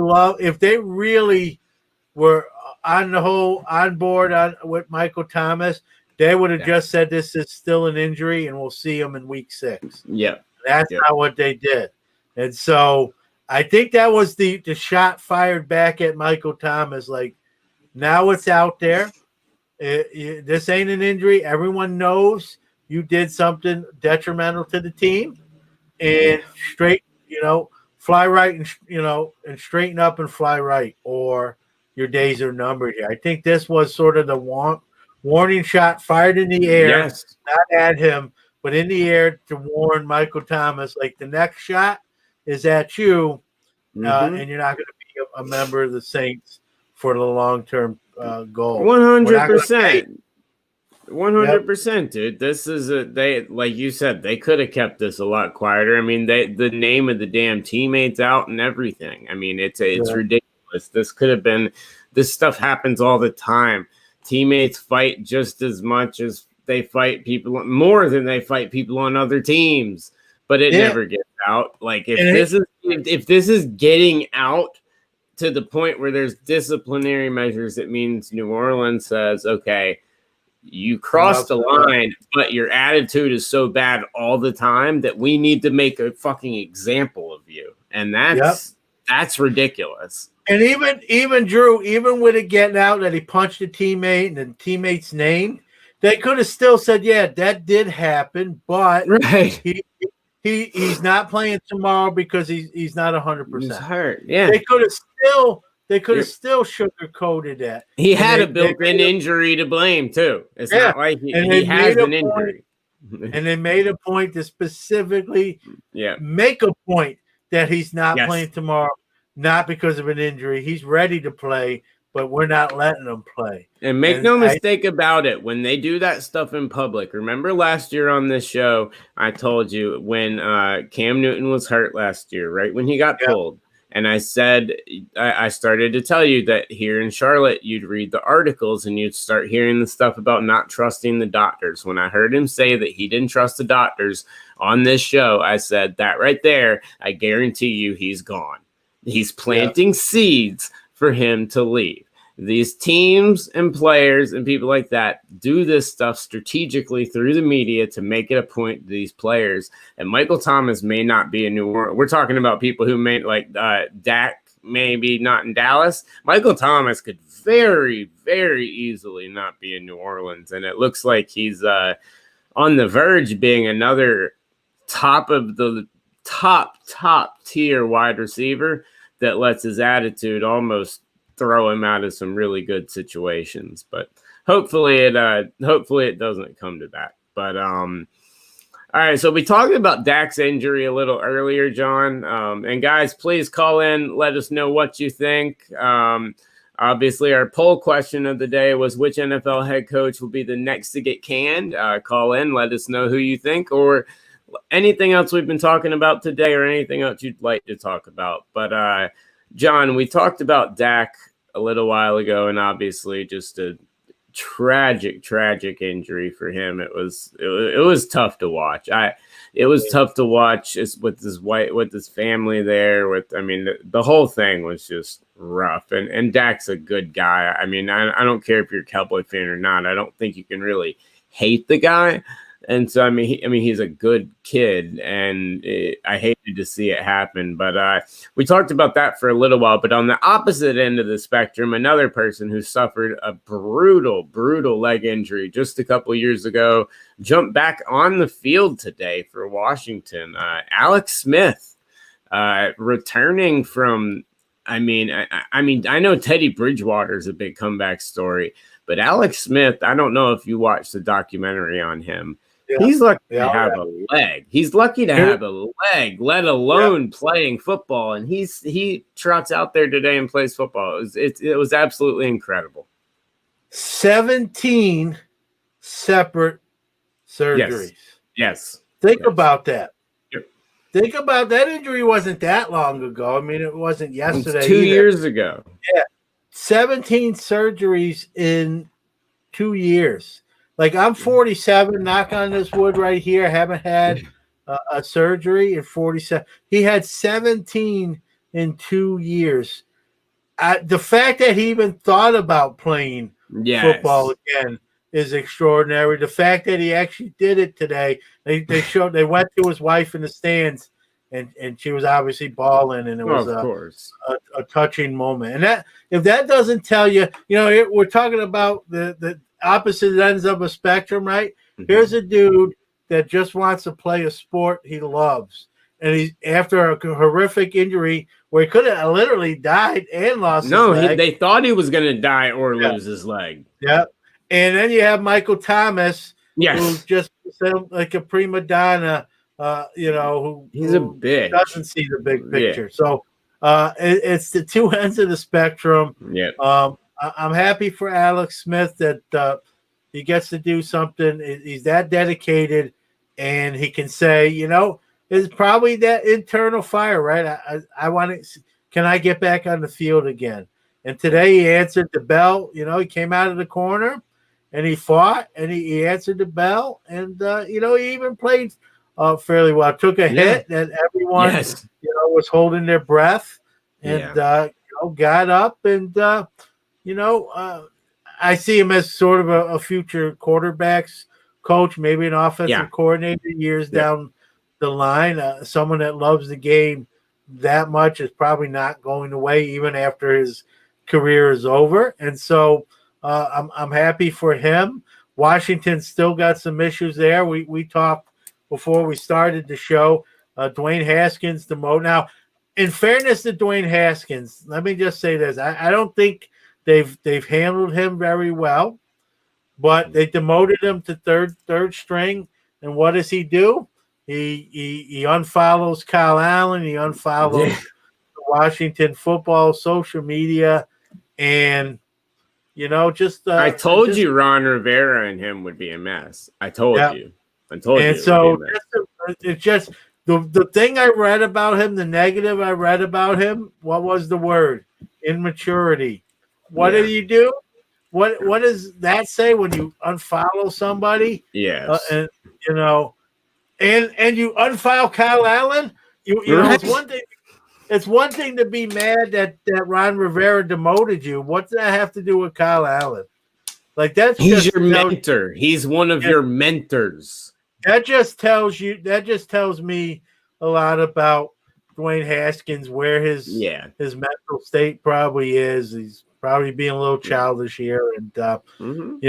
were on board with Michael Thomas, they would have just said this is still an injury and we'll see him in week 6. Yeah. That's not what they did. And so I think that was the shot fired back at Michael Thomas. Like, now it's out there. This ain't an injury. Everyone knows you did something detrimental to the team. And fly right and straighten up and fly right, or your days are numbered here. I think this was sort of the warning shot fired in the air, not at him, but in the air to warn Michael Thomas, like, the next shot is at you, and you're not going to be a member of the Saints for the long-term goal. 100%. 100%, dude. This is they, like you said, they could have kept this a lot quieter. I mean, the name of the damn teammates out and everything. I mean, it's ridiculous. This could have been. This stuff happens all the time. Teammates fight just as much as they fight people, more than they fight people on other teams. But it never gets out. Like, if this is getting out to the point where there's disciplinary measures, it means New Orleans says, okay, you crossed the line, but your attitude is so bad all the time that we need to make a fucking example of you. And that's ridiculous. And even Drew, even with it getting out that he punched a teammate and the teammate's name, they could have still said, yeah, that did happen, but he's not playing tomorrow because he's not 100%. He's hurt. Yeah. They could have still sugarcoated that. He had a built-in injury to blame, too. It's not like he has an injury. And they made a point to specifically make a point that he's not playing tomorrow, not because of an injury. He's ready to play, but we're not letting him play. And make no mistake about it, when they do that stuff in public, remember last year on this show, I told you when Cam Newton was hurt last year, right when he got pulled. And I said, I started to tell you that here in Charlotte, you'd read the articles and you'd start hearing the stuff about not trusting the doctors. When I heard him say that he didn't trust the doctors on this show, I said that right there, I guarantee you he's gone. He's planting seeds for him to leave. These teams and players and people like that do this stuff strategically through the media to make it a point to these players. And Michael Thomas may not be in New Orleans. We're talking about people who may, like Dak, maybe not in Dallas. Michael Thomas could very, very easily not be in New Orleans. And it looks like he's on the verge of being another top tier wide receiver that lets his attitude almost throw him out of some really good situations, but hopefully it doesn't come to that. But all right, so we talked about Dak's injury a little earlier, John. And guys, please call in, let us know what you think. Obviously, our poll question of the day was which NFL head coach will be the next to get canned. Call in, let us know who you think, or anything else we've been talking about today, or anything else you'd like to talk about. But John, we talked about Dak a little while ago, and obviously just a tragic injury for him. It was tough to watch. It was tough to watch with his family there. The whole thing was just rough. And Dak's a good guy. I mean, I don't care if you're a Cowboy fan or not. I don't think you can really hate the guy. And so, he's a good kid, and I hated to see it happen. But we talked about that for a little while. But on the opposite end of the spectrum, another person who suffered a brutal leg injury just a couple of years ago jumped back on the field today for Washington. Alex Smith, returning from. I know Teddy Bridgewater is a big comeback story, but Alex Smith, I don't know if you watched the documentary on him. Yeah. He's lucky Yeah. to have a leg. He's lucky to have a leg, let alone playing football. And he trots out there today and plays football. It was absolutely incredible. 17 separate surgeries. Yes. Think about that. Yep. Think about that injury wasn't that long ago. I mean, it wasn't yesterday. It's 2 years ago. Yeah. 17 surgeries in 2 years. Like, I'm 47, knock on this wood right here. I haven't had a surgery in 47. He had 17 in 2 years. The fact that he even thought about playing football again is extraordinary. The fact that he actually did it today, they went to his wife in the stands, and she was obviously bawling, and it was a touching moment. And that, if that doesn't tell you, we're talking about the opposite ends of a spectrum, right? Mm-hmm. Here's a dude that just wants to play a sport he loves, and he's after a horrific injury where he could have literally died and lost his leg. They thought he was going to die or lose his leg. Yeah. And then you have Michael Thomas, who just sounds like a prima donna, who he's a bitch. Doesn't see the big picture. Yeah. So it's the two ends of the spectrum. Yeah. I'm happy for Alex Smith that he gets to do something. He's that dedicated, and he can say, it's probably that internal fire, right? I want to. Can I get back on the field again? And today he answered the bell. He came out of the corner, and he fought, and he answered the bell, and he even played fairly well. Took a hit, and everyone was holding their breath, and got up, and I see him as sort of a future quarterbacks coach, maybe an offensive coordinator years down the line. Someone that loves the game that much is probably not going away even after his career is over. And so I'm happy for him. Washington still got some issues there. We talked before we started the show. Dwayne Haskins demoted. Now, in fairness to Dwayne Haskins, let me just say this. I don't think they've handled him very well, but they demoted him to third string. And what does he do? He unfollows Kyle Allen. He unfollows Washington football, social media, and I told you Ron Rivera and him would be a mess. I told you. And so it's just the thing I read about him, the negative I read about him. What was the word? Immaturity. What did you do? What does that say when you unfollow somebody? Yes. And you unfile Kyle Allen. It's one thing. It's one thing to be mad that Ron Rivera demoted you. What does that have to do with Kyle Allen? Like he's your mentor. He's one of your mentors. That just tells me a lot about Dwayne Haskins, where his mental state probably is. He's probably being a little childish here, and I'm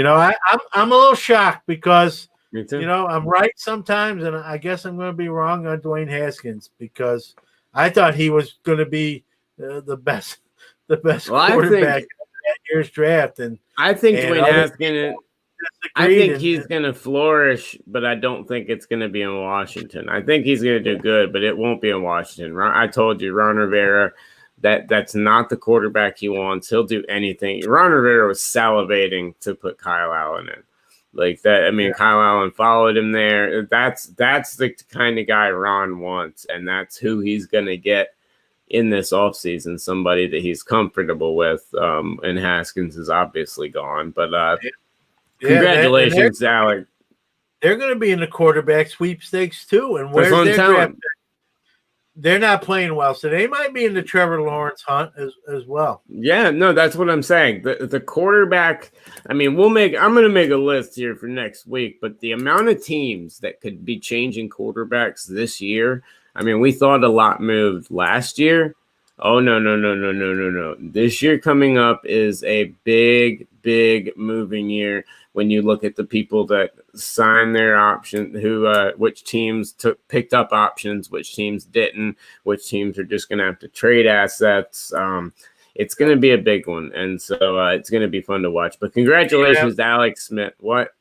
a little shocked because I'm right sometimes, and I guess I'm going to be wrong on Dwayne Haskins because I thought he was going to be the best quarterback in that year's draft, and I think Dwayne Haskins. I think he's going to flourish, but I don't think it's going to be in Washington. I think he's going to do good, but it won't be in Washington. I told you, Ron Rivera, that's not the quarterback he wants. He'll do anything. Ron Rivera was salivating to put Kyle Allen in. Like that. I mean, Kyle Allen followed him there. That's the kind of guy Ron wants, and that's who he's going to get in this offseason, somebody that he's comfortable with. And Haskins is obviously gone, but congratulations, Alec. They're going to be in the quarterback sweepstakes too. And where's their draft pick? They're not playing well, so they might be in the Trevor Lawrence hunt as well. Yeah, no, that's what I'm saying. The quarterback. I mean, I'm going to make a list here for next week, but the amount of teams that could be changing quarterbacks this year. I mean, we thought a lot moved last year. Oh no! This year coming up is a big moving year. When you look at the people that signed their option, which teams picked up options, which teams didn't, which teams are just going to have to trade assets. It's going to be a big one, and so it's going to be fun to watch. But congratulations to Alex Smith. What?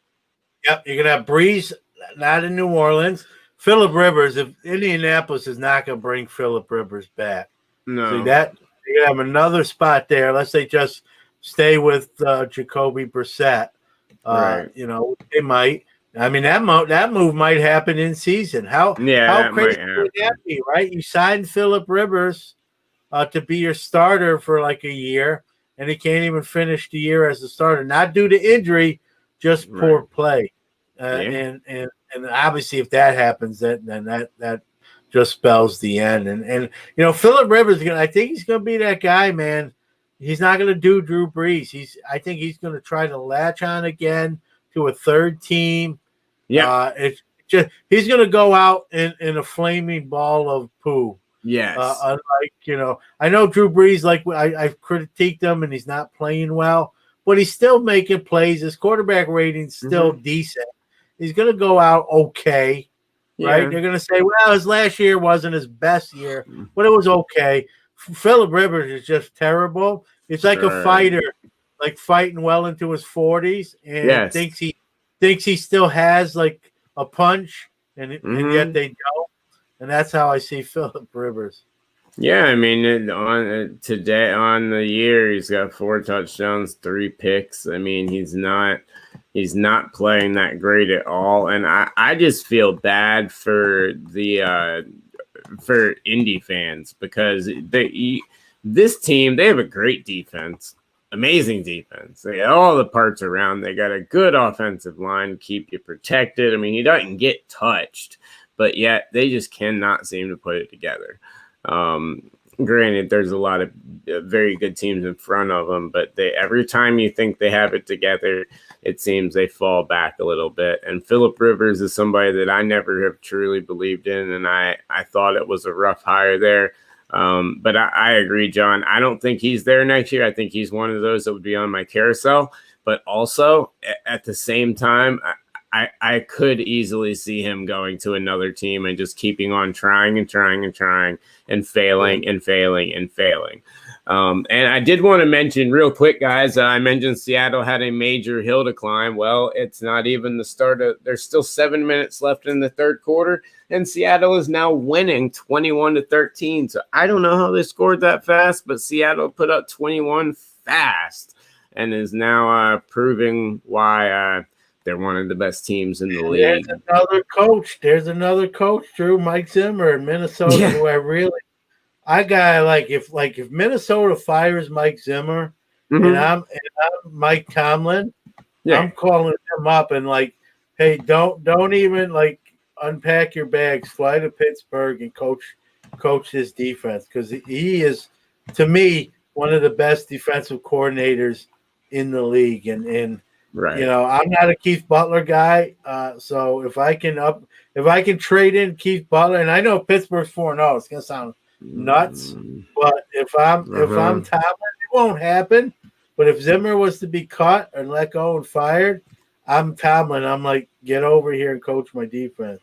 Yep, you're going to have Brees not in New Orleans. Phillip Rivers, if Indianapolis is not going to bring Phillip Rivers back. No. See that you have another spot there. Unless they just stay with Jacoby Brissett. Right. They might. I mean, that move might happen in season. How crazy would that be, right? You signed Phillip Rivers to be your starter for like a year, and he can't even finish the year as a starter, not due to injury, just poor play. And obviously, if that happens, then that just spells the end. And Phillip Rivers, I think he's going to be that guy, man. He's not going to do Drew Brees. I think he's going to try to latch on again to a third team. Yeah, it's just he's going to go out in a flaming ball of poo. Yes. Unlike, I know Drew Brees, I've critiqued him and he's not playing well, but he's still making plays. His quarterback rating's still decent. He's going to go out okay, right? They're going to say, well, his last year wasn't his best year, but it was okay. Phillip Rivers is just terrible. It's like a fighter, like fighting well into his 40s and thinks he still has like a punch, and yet they don't. And that's how I see Phillip Rivers. Yeah, I mean, today on the year, he's got 4 touchdowns, 3 picks. I mean, he's not playing that great at all, and I just feel bad for Indy fans because this team, they have a great defense, amazing defense. They got all the parts around. They got a good offensive line to keep you protected. I mean, he doesn't get touched, but yet they just cannot seem to put it together. Granted, there's a lot of very good teams in front of them, but every time you think they have it together, it seems they fall back a little bit. And Phillip Rivers is somebody that I never have truly believed in, and I thought it was a rough hire there. But I agree, John. I don't think he's there next year. I think he's one of those that would be on my carousel. But also, at the same time, I could easily see him going to another team and just keeping on trying and trying and trying and failing and failing and failing. And I did want to mention real quick, guys, I mentioned Seattle had a major hill to climb. Well, it's not even the start of – there's still 7 minutes left in the third quarter, and Seattle is now winning 21-13. So I don't know how they scored that fast, but Seattle put up 21 fast and is now proving why they're one of the best teams in the league. There's another coach, Drew, Mike Zimmer in Minnesota, who if Minnesota fires Mike Zimmer and I'm Mike Tomlin, I'm calling him up and hey, don't even unpack your bags, fly to Pittsburgh and coach his defense, because he is, to me, one of the best defensive coordinators in the league. And right. I'm not a Keith Butler guy, so if I can trade in Keith Butler, and I know Pittsburgh's 4-0, it's gonna sound nuts, but if I'm Tomlin, it won't happen. But if Zimmer was to be cut and let go and fired, I'm Tomlin. I'm like, get over here and coach my defense.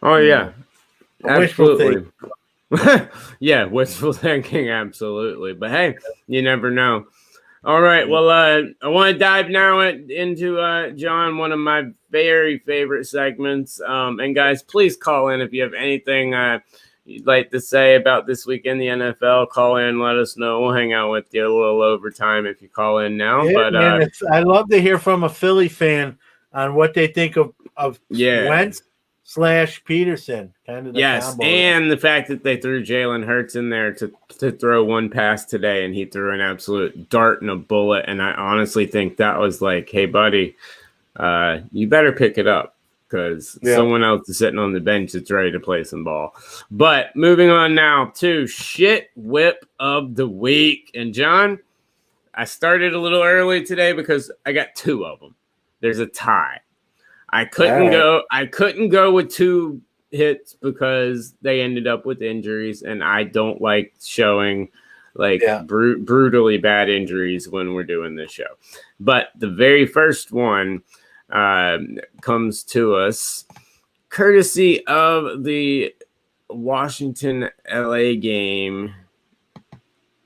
Oh yeah, absolutely. Yeah, wishful thinking, absolutely. But hey, you never know. All right, well, I want to dive now into, John, one of my very favorite segments. And, guys, please call in if you have anything you'd like to say about this week in the NFL. Call in, let us know. We'll hang out with you a little overtime if you call in now. Yeah, but man, I love to hear from a Philly fan on what they think of Wentz / Peterson, kind of the combo. And the fact that they threw Jalen Hurts in there to throw one pass today, and he threw an absolute dart and a bullet. And I honestly think that was like, hey, buddy, you better pick it up, because someone else is sitting on the bench that's ready to play some ball. But moving on now to shit whip of the week. And John, I started a little early today because I got 2 of them. There's a tie. I couldn't go with 2 hits because they ended up with injuries, and I don't like showing brutally bad injuries when we're doing this show. But the very first one comes to us courtesy of the Washington LA game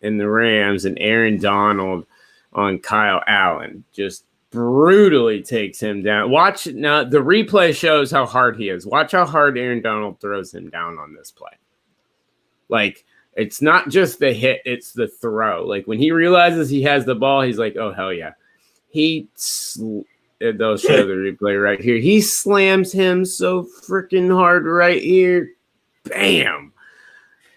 in the Rams and Aaron Donald on Kyle Allen. Just brutally takes him down. Watch now. The replay shows how hard he is. Watch how hard Aaron Donald throws him down on this play. Like, it's not just the hit, it's the throw. Like, when he realizes he has the ball, he's like, oh, hell yeah. They'll show the replay right here. He slams him so freaking hard right here. Bam.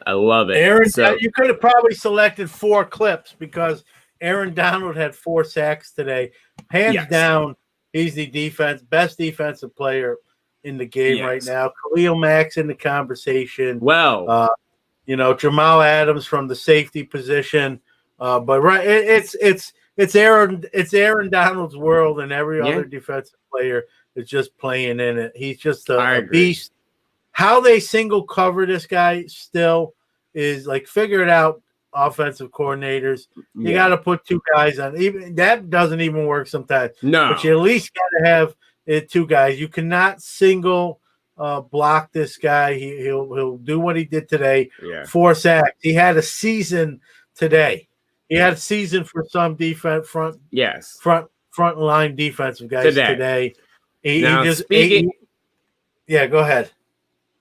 I love it. Aaron, you could have probably selected 4 clips because Aaron Donald had 4 sacks today. Hands down, he's the best defensive player in the game right now. Khalil Mack's in the conversation. Well, Jamal Adams from the safety position. But right, it's Aaron Donald's world, and every other defensive player is just playing in it. He's just a beast. How they single cover this guy still is like, figure it out, offensive coordinators. You got to put 2 guys on. Even that doesn't even work sometimes. No, but you at least got to have 2 guys. You cannot single block this guy. He'll do what he did today. 4 sacks. He had a season today. He had a season for some defense front line defensive guys today. He just go ahead.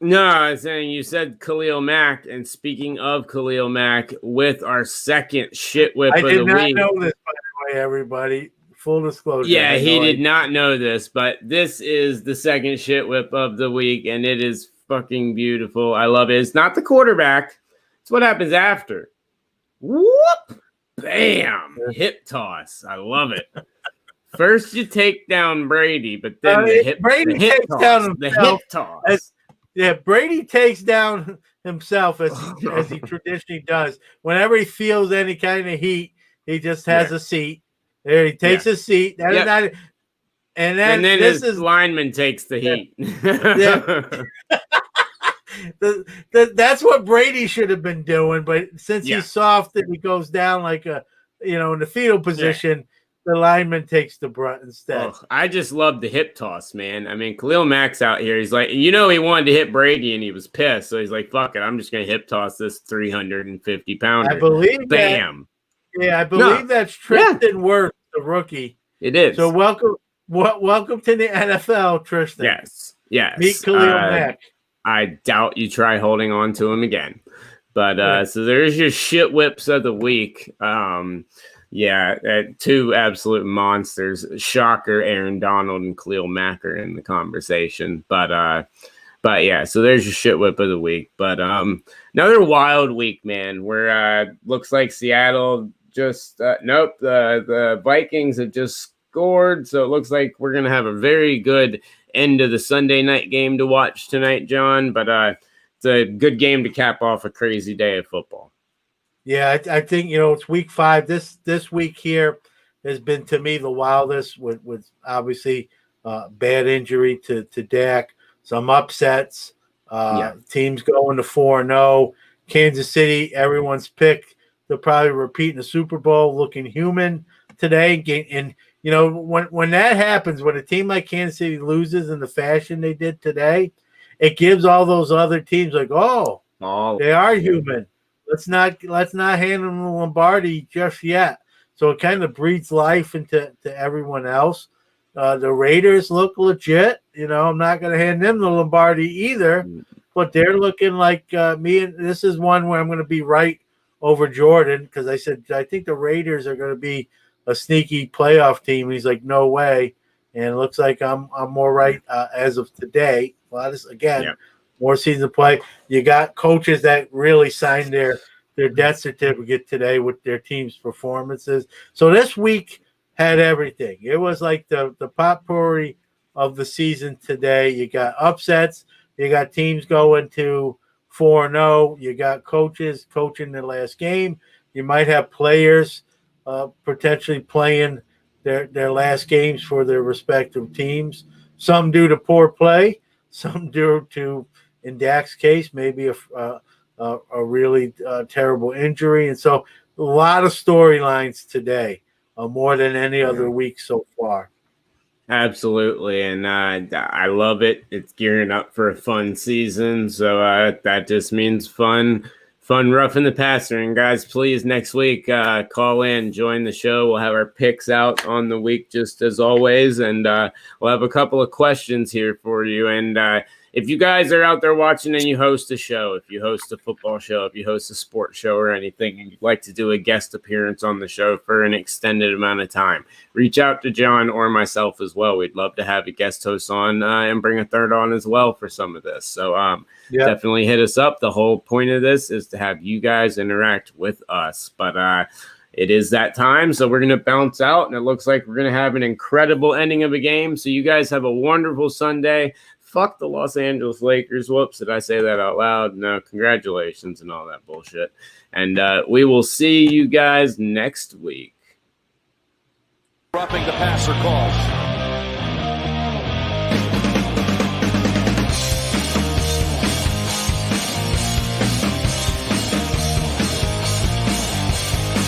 No, I was saying you said Khalil Mack, and speaking of Khalil Mack, with our second shit whip of the week. I did not know this, by the way, everybody. Full disclosure. Yeah, he did not know this, but this is the second shit whip of the week, and it is fucking beautiful. I love it. It's not the quarterback. It's what happens after. Whoop! Bam! Hip toss. I love it. First you take down Brady, but then the hip toss. Brady takes down himself as he traditionally does. Whenever he feels any kind of heat, he just has a seat. There, he takes a seat. And then his lineman takes the heat. That's what Brady should have been doing, but since he's soft and he goes down like in the fetal position, the lineman takes the brunt instead. Oh, I just love the hip toss, man. I mean, Khalil Mack's out here. He's like, he wanted to hit Brady and he was pissed. So he's like, fuck it. I'm just going to hip toss this 350 pounder. I believe Bam. I believe that's Tristan Wirfs, the rookie. It is. So welcome to the NFL, Tristan. Yes. Meet Khalil Mack. I doubt you try holding on to him again. But so there's your shit whips of the week. 2 absolute monsters. Shocker, Aaron Donald and Khalil Mack are in the conversation. But yeah, so there's your shit whip of the week. But another wild week, man, where looks like Seattle just the Vikings have just scored. So it looks like we're gonna have a very good end of the Sunday night game to watch tonight, John. But it's a good game to cap off a crazy day of football. Yeah, I think it's week 5. This week here has been, to me, the wildest with obviously bad injury to Dak, some upsets, teams going to 4-0. Kansas City, everyone's pick. They'll probably repeat in the Super Bowl, looking human today. And when that happens, when a team like Kansas City loses in the fashion they did today, it gives all those other teams like, they are human. Let's not hand them the Lombardi just yet. So it kind of breathes life into everyone else. The Raiders look legit. I'm not going to hand them the Lombardi either, but they're looking like me. And this is one where I'm going to be right over Jordan, because I said I think the Raiders are going to be a sneaky playoff team. He's like, no way. And it looks like I'm more right as of today. Well, this again. More season to play. You got coaches that really signed their death certificate today with their team's performances. So this week had everything. It was like the potpourri of the season today. You got upsets. You got teams going to 4-0. You got coaches coaching their last game. You might have players potentially playing their last games for their respective teams. Some due to poor play. Some due to, in Dak's case, maybe a really terrible injury. And so a lot of storylines today, more than any other week so far. Absolutely. And I love it. It's gearing up for a fun season. So that just means fun Fun roughing the passer. And guys, please next week call in, join the show. We'll have our picks out on the week just as always, and we'll have a couple of questions here for you. And if you guys are out there watching and you host a show, if you host a football show, if you host a sports show or anything, and you'd like to do a guest appearance on the show for an extended amount of time, reach out to John or myself as well. We'd love to have a guest host on and bring a third on as well for some of this. So definitely hit us up. The whole point of this is to have you guys interact with us. But it is that time, so we're going to bounce out, and it looks like we're going to have an incredible ending of a game. So you guys have a wonderful Sunday. Fuck the Los Angeles Lakers. Whoops, did I say that out loud? No, congratulations and all that bullshit. And we will see you guys next week. Roughing the passer calls.